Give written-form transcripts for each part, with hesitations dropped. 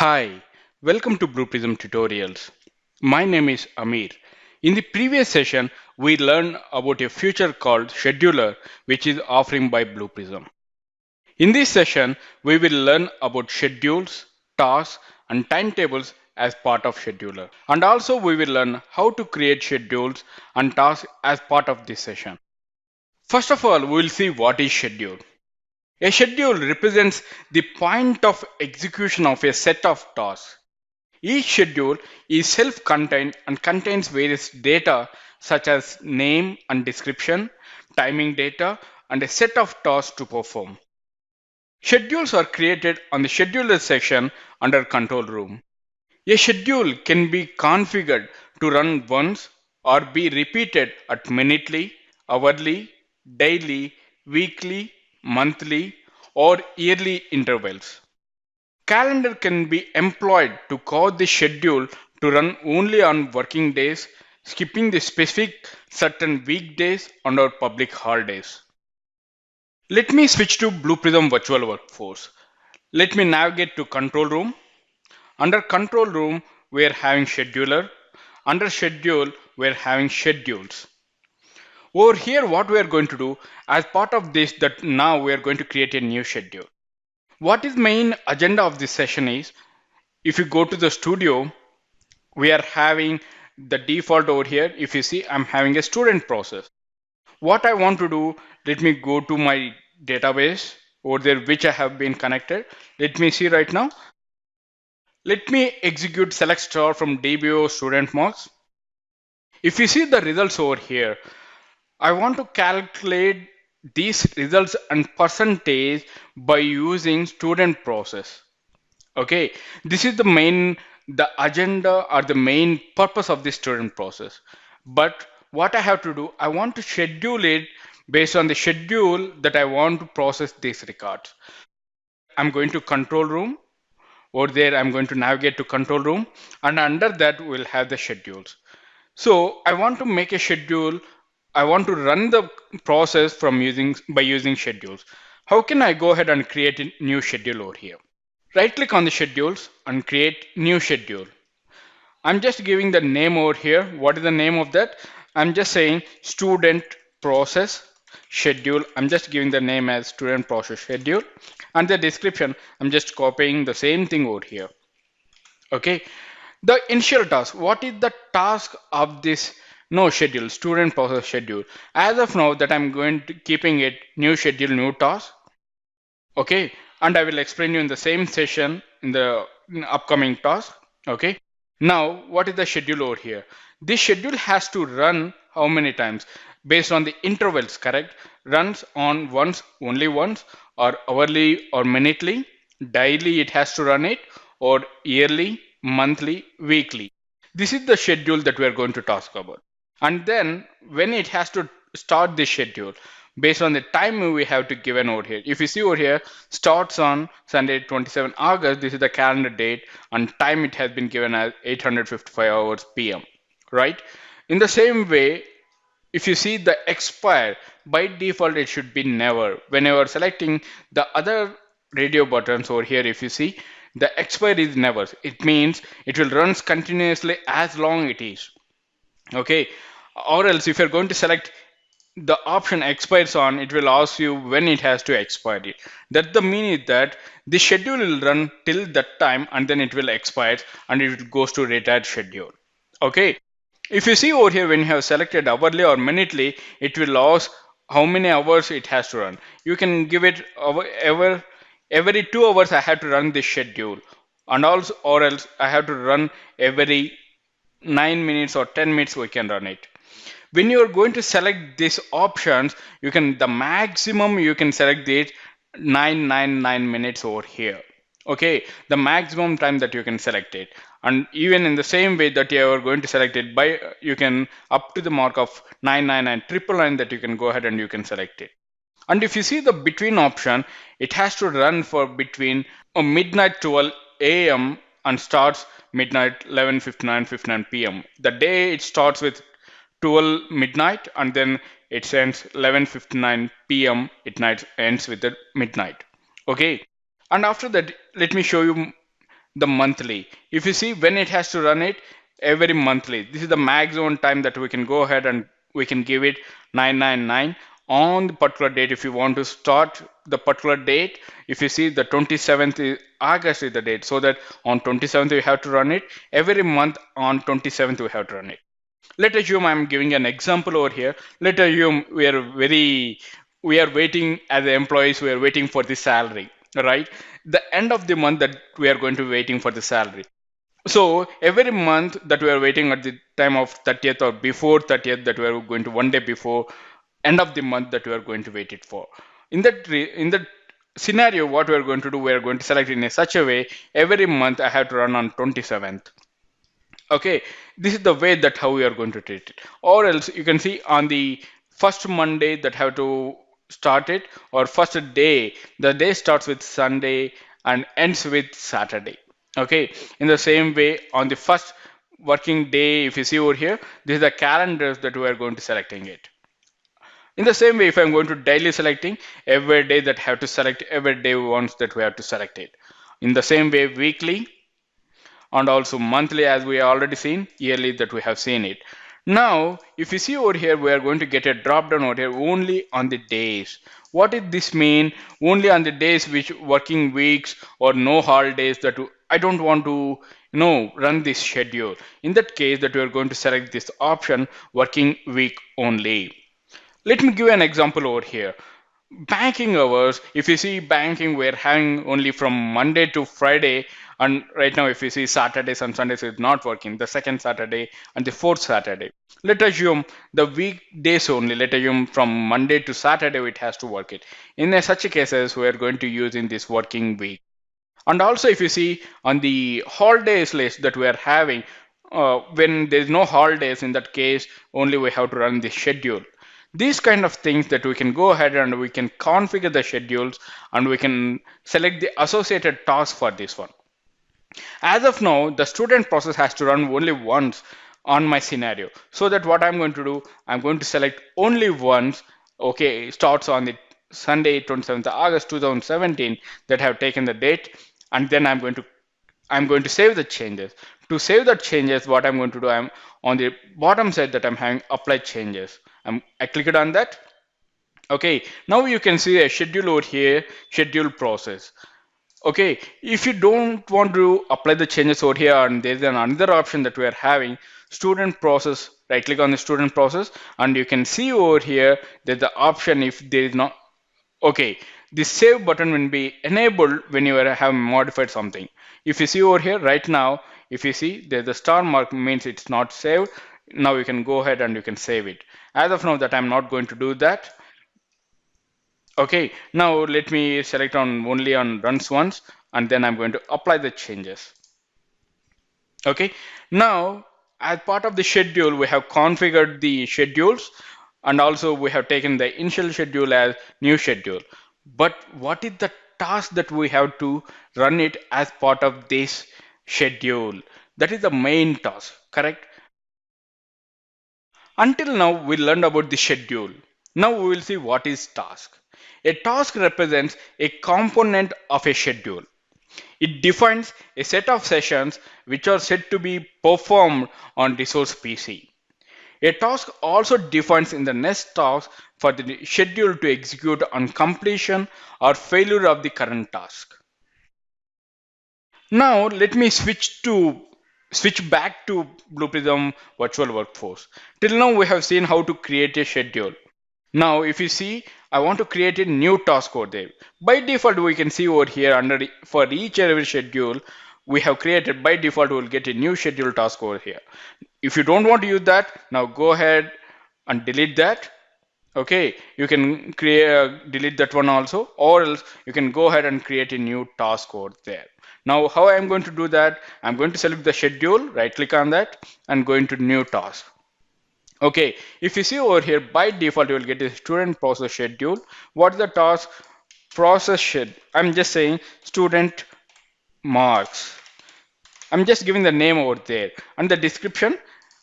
Hi, welcome to Blue Prism tutorials. My name is Amir. In the previous session, we learned about a feature called Scheduler, which is offering by Blue Prism. In this session, we will learn about schedules, tasks, and timetables as part of Scheduler. And also we will learn how to create schedules and tasks as part of this session. First of all, we will see what is schedule. A schedule represents the point of execution of a set of tasks. Each schedule is self-contained and contains various data such as name and description, timing data, and a set of tasks to perform. Schedules are created on the scheduler section under control room. A schedule can be configured to run once or be repeated at minutely, hourly, daily, weekly, monthly, or yearly intervals. Calendar can be employed to cause the schedule to run only on working days, skipping the specific certain weekdays and or public holidays. Let me switch to Blue Prism Virtual Workforce. Let me navigate to Control Room. Under Control Room, we are having Scheduler. Under Schedule, we are having Schedules. Over here, what we are going to do, as part of this, that now we are going to create a new schedule. What is main agenda of this session is, if you go to the studio, we are having the default over here. If you see, I'm having a student process. What I want to do, let me go to my database over there, which I have been connected. Let me see right now. Let me execute select star from DBO student marks. If you see the results over here, I want to calculate these results and percentage by using student process. Okay, this is the agenda or the main purpose of this student process. But what I have to do, I want to schedule it based on the schedule that I want to process these records. I'm going to control room. Over there, I'm going to navigate to control room, and under that we'll have the schedules. So I want to make a schedule. I want to run the process from using schedules. How can I go ahead and create a new schedule over here? Right click on the schedules and create new schedule. I'm just giving the name over here. What is the name of that? I'm just saying student process schedule. I'm just giving the name as student process schedule, and the description, I'm just copying the same thing over here. Okay. The initial task. What is the task of this no schedule, student process schedule? As of now that I'm going to keeping it new schedule, new task. Okay, and I will explain you in the same session in the upcoming task. Okay, now what is the schedule over here? This schedule has to run how many times based on the intervals, correct? Runs on once, only once, or hourly or minutely, daily it has to run it, or yearly, monthly, weekly. This is the schedule that we are going to talk about. And then when it has to start this schedule, based on the time we have to given over here. If you see over here, starts on Sunday 27 August, this is the calendar date, and time it has been given as 855 hours PM, right? In the same way, if you see the expire, by default it should be never. Whenever selecting the other radio buttons over here, if you see, the expire is never. It means it will runs continuously as long it is. Okay, or else if you're going to select the option expires on, it will ask you when it has to expire it. That the meaning that the schedule will run till that time and then it will expire and it goes to retired schedule. Okay, if you see over here, when you have selected hourly or minutely, it will ask how many hours it has to run. You can give it every 2 hours I have to run this schedule, and also or else I have to run every 9 minutes or 10 minutes we can run it. When you are going to select these options, you can the maximum you can select it 999 minutes over here. Okay, the maximum time that you can select it, and even in the same way that you are going to select it by, you can up to the mark of 999 triple line that you can go ahead and you can select it. And if you see the between option, it has to run for between midnight 12 a.m. and starts midnight 11:59 p.m. The day it starts with 12 midnight and then it ends 11:59 p.m. It ends with the midnight. Okay, and after that, let me show you the monthly. If you see when it has to run it, every monthly. This is the maximum time that we can go ahead and we can give it 999 on the particular date. If you want to start the particular date, if you see the 27th is August is the date, so that on 27th we have to run it. Every month on 27th we have to run it. Let assume I'm giving an example over here. Let assume we are waiting as the employees, we are waiting for the salary, right? The end of the month that we are going to be waiting for the salary. So every month that we are waiting at the time of 30th or before 30th, that we are going to one day before end of the month that we are going to wait it for. In that scenario, what we are going to do, we are going to select in a such a way every month I have to run on 27th. Okay, this is the way that how we are going to treat it. Or else you can see on the first Monday that have to start it, or first day, the day starts with Sunday and ends with Saturday. Okay, in the same way, on the first working day, if you see over here, this is the calendars that we are going to selecting it. In the same way, if I'm going to daily selecting, every day that have to select, every day once that we have to select it. In the same way, weekly, and also monthly, as we already seen, yearly that we have seen it. Now if you see over here, we are going to get a drop down over here only on the days. What does this mean? Only on the days which working weeks or no holidays, that I don't want to run this schedule. In that case, that we are going to select this option working week only. Let me give you an example over here. Banking hours, if you see banking, we're having only from Monday to Friday. And right now, if you see Saturdays and Sundays, it's not working. The second Saturday and the fourth Saturday. Let us assume the weekdays only. Let us assume from Monday to Saturday, it has to work it. In such cases, we are going to use in this working week. And also, if you see on the holidays list that we are having, when there's no holidays, in that case, only we have to run the schedule. These kind of things that we can go ahead and we can configure the schedules, and we can select the associated task for this one. As of now, the student process has to run only once on my scenario. So that what I'm going to do, I'm going to select only once. Okay, it starts on the Sunday, 27th August 2017, that have taken the date, and then I'm going to save the changes. To save the changes, what I'm going to do, I'm on the bottom side that I'm having apply changes. I click it on that. Okay, now you can see a schedule over here, schedule process. Okay, if you don't want to apply the changes over here, and there's another option that we are having, student process. Right click on the student process, and you can see over here there's the option if there is not. Okay, the save button will be enabled when you have modified something. If you see over here right now, if you see there's the star mark, means it's not saved. Now you can go ahead and you can save it. As of now, that I'm not going to do that. Okay, now let me select on only on runs once, and then I'm going to apply the changes. Okay, now as part of the schedule, we have configured the schedules, and also we have taken the initial schedule as new schedule. But what is the task that we have to run it as part of this schedule? That is the main task, correct? Until now, we learned about the schedule. Now we will see what is task. A task represents a component of a schedule. It defines a set of sessions which are said to be performed on resource PC. A task also defines in the next task for the schedule to execute on completion or failure of the current task. Now let me switch back to Blue Prism Virtual Workforce. Till now we have seen how to create a schedule. Now if you see, I want to create a new task over there. By default, we can see over here under for each and every schedule we have created, by default we will get a new schedule task over here. If you don't want to use that, now go ahead and delete that. Okay, you can create delete that one also, or else you can go ahead and create a new task over there. Now how I'm going to do that, I'm going to select the schedule, right click on that, and go into new task. Okay, if you see over here, by default you will get a student process schedule. What is the task? Process schedule. I'm just saying student marks. I'm just giving the name over there, and the description,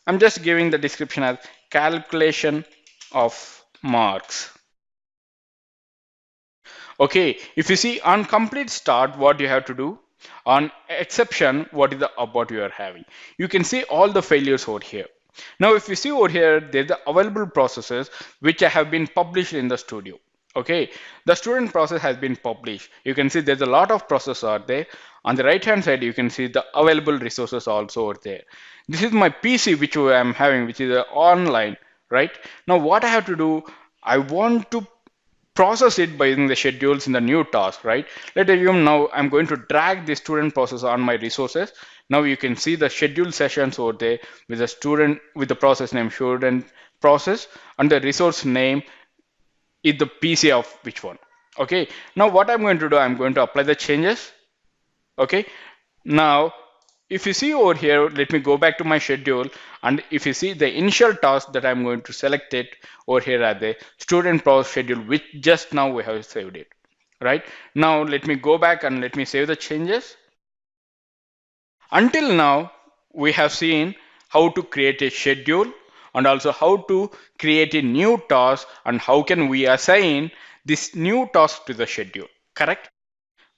I'm just giving the description as calculation of marks. Okay, if you see on complete start, what you have to do, On exception, what is the abort you are having? You can see all the failures over here. Now, if you see over here, there's the available processes which have been published in the studio. Okay, the student process has been published. You can see there's a lot of processes are there. On the right hand side, you can see the available resources also over there. This is my PC which I'm having, which is online, right? Now, what I have to do, I want to process it by using the schedules in the new task, right? Let's assume now I'm going to drag the student process on my resources. Now you can see the scheduled sessions over there with the student with the process name student process and the resource name is the PC of which one. Okay. Now what I'm going to do, I'm going to apply the changes. Okay. Now if you see over here, let me go back to my schedule. And if you see the initial task that I'm going to select it over here at the student process schedule, which just now we have saved it, right? Now let me go back and let me save the changes. Until now, we have seen how to create a schedule and also how to create a new task and how can we assign this new task to the schedule, correct?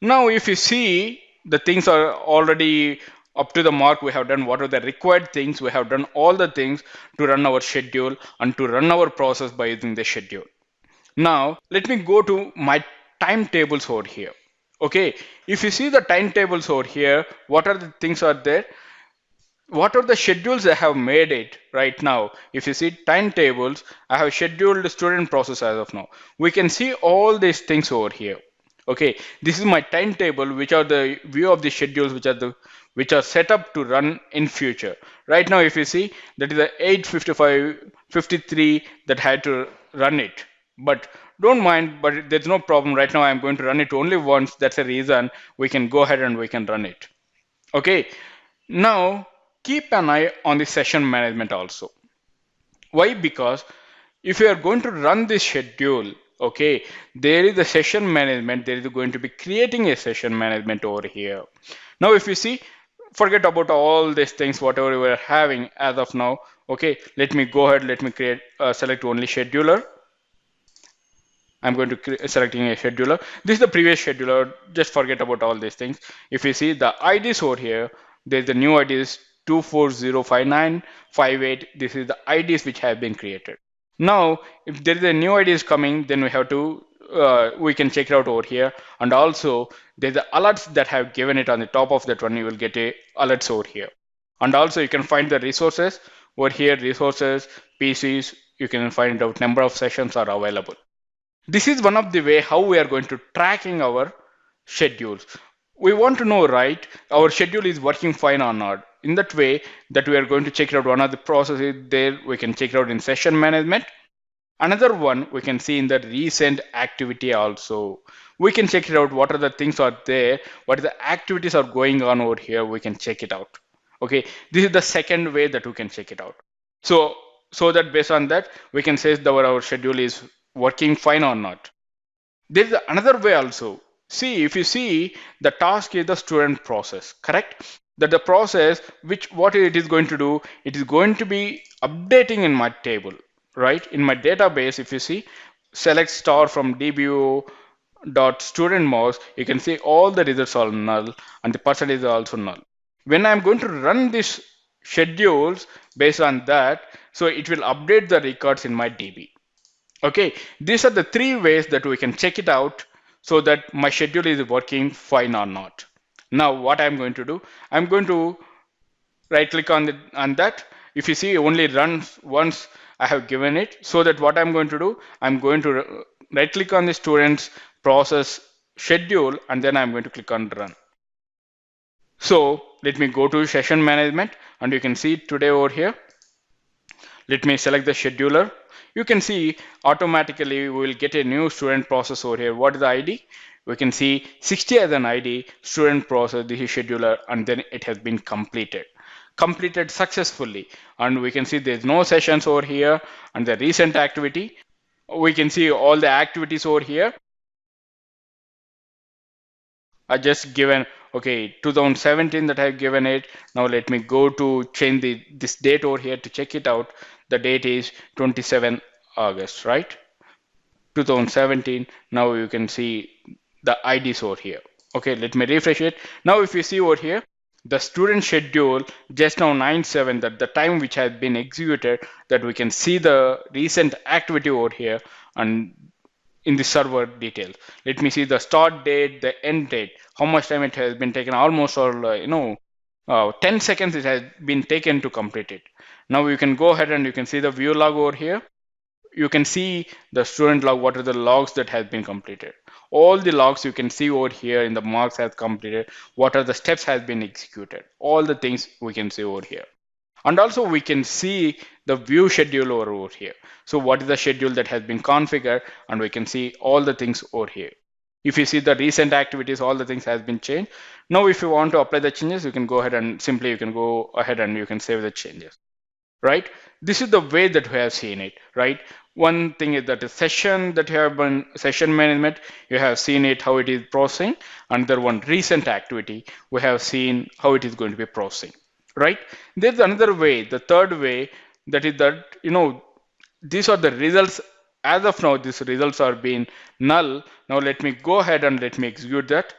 Now, if you see the things are already up to the mark, we have done what are the required things, we have done all the things to run our schedule and to run our process by using the schedule. Now, let me go to my timetables over here. Okay, if you see the timetables over here, what are the things are there? What are the schedules I have made it right now? If you see timetables, I have scheduled the student process as of now. We can see all these things over here. Okay, this is my timetable, which are the view of the schedules which are set up to run in future. Right now, if you see, that is the 8:55, 53 that had to run it. But don't mind, but there's no problem. Right now, I'm going to run it only once. That's the reason we can go ahead and we can run it. Okay, now keep an eye on the session management also. Why? Because if you are going to run this schedule, okay, there is a session management, there is going to be creating a session management over here. Now, if you see, forget about all these things, whatever we are having as of now. Okay, let me go ahead, let me create, select only scheduler. I'm going to selecting a scheduler. This is the previous scheduler. Just forget about all these things. If you see the IDs over here, there's the new IDs 2405958. This is the IDs which have been created. Now, if there is a new ID is coming, then we have to we can check it out over here. And also there's the alerts that have given it on the top of that one. You will get a alerts over here. And also you can find the resources over here. Resources, PCs. You can find out number of sessions are available. This is one of the way how we are going to tracking our schedules. We want to know, right, our schedule is working fine or not. In that way that we are going to check it out one of the processes there, we can check it out in session management. Another one we can see in the recent activity also. We can check it out what are the things are there, what are the activities are going on over here, we can check it out. Okay, this is the second way that we can check it out. So so that based on that we can say that our schedule is working fine or not. There is another way also. See, if you see the task is the student process, correct? That the process which what it is going to do, it is going to be updating in my table, right? In my database, if you see, select star from dbo dot student mouse, you can see all the results are null and the percentage is also null. When I'm going to run this schedules based on that, so it will update the records in my DB. Okay, these are the three ways that we can check it out so that my schedule is working fine or not. Now, what I'm going to do, I'm going to right click on that. If you see only runs once I have given it, so that what I'm going to do, I'm going to right click on the students process schedule and then I'm going to click on run. So let me go to session management and you can see today over here. Let me select the scheduler. You can see automatically we will get a new student process over here. What is the ID? We can see 60 as an ID, student process, this is scheduler, and then it has been completed. Completed successfully. And we can see there's no sessions over here and the recent activity. We can see all the activities over here. I just given, okay, 2017 that I've given it. Now let me go to change this date over here to check it out. The date is 27 August, right? 2017. Now you can see the IDs over here. Okay, let me refresh it. Now if you see over here, the student schedule just now 9/7, that the time which has been executed, that we can see the recent activity over here and in the server details. Let me see the start date, the end date, how much time it has been taken, almost or 10 seconds it has been taken to complete it. Now you can go ahead and you can see the view log over here. You can see the student log, what are the logs that has been completed. All the logs you can see over here in the marks has completed, what are the steps has been executed, all the things we can see over here. And also we can see the view schedule over here. So what is the schedule that has been configured, and we can see all the things over here. If you see the recent activities, all the things has been changed. Now if you want to apply the changes, you can go ahead and simply you can go ahead and you can save the changes, right? This is the way that we have seen it, right? One thing is that the session that you have been session management, you have seen it how it is processing. Another one, recent activity, we have seen how it is going to be processing, right? There's another way, the third way, that is that these are the results. As of now, these results are being null. Now let me go ahead and let me execute that.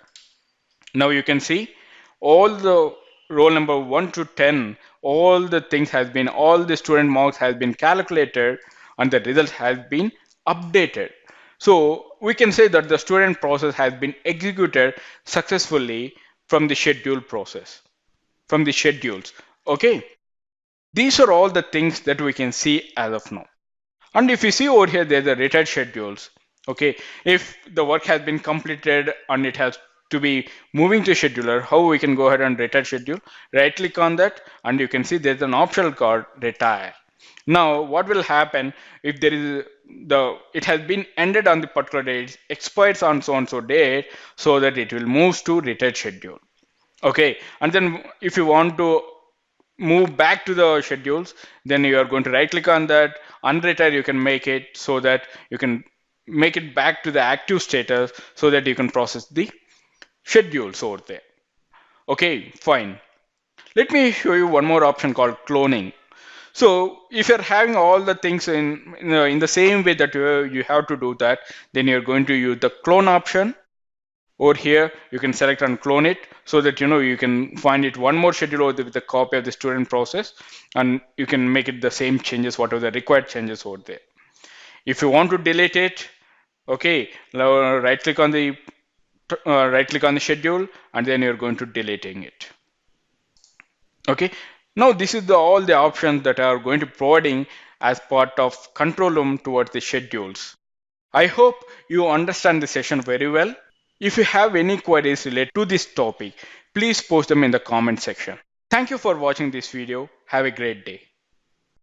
Now you can see all the roll number 1 to 10, all the things has been, all the student marks has been calculated and the result has been updated. So we can say that the student process has been executed successfully from the schedule process, from the schedules. Okay, these are all the things that we can see as of now. And if you see over here, there's the retired schedules. Okay, if the work has been completed and it has to be moving to scheduler, how we can go ahead and retire schedule? Right click on that, and you can see there's an optional called retire. Now, what will happen if there is it has been ended on the particular date, it expires on so and so date, so that it will move to retired schedule. Okay, and then if you want to move back to the schedules, then you are going to right click on that, unretire, you can make it so that you can make it back to the active status so that you can process the schedules over there. Okay, fine. Let me show you one more option called cloning. So if you're having all the things in the same way that you have to do that, then you're going to use the clone option. Over here you can select and clone it so that you can find it one more schedule over there with a copy of the student process, and you can make it the same changes, whatever the required changes over there. If you want to delete it, okay, now right click on the schedule, and then you're going to deleting it. Okay, now this is all the options that are going to providing as part of control room towards the schedules. I hope you understand the session very well. If you have any queries related to this topic, please post them in the comment section. Thank you for watching this video. Have a great day.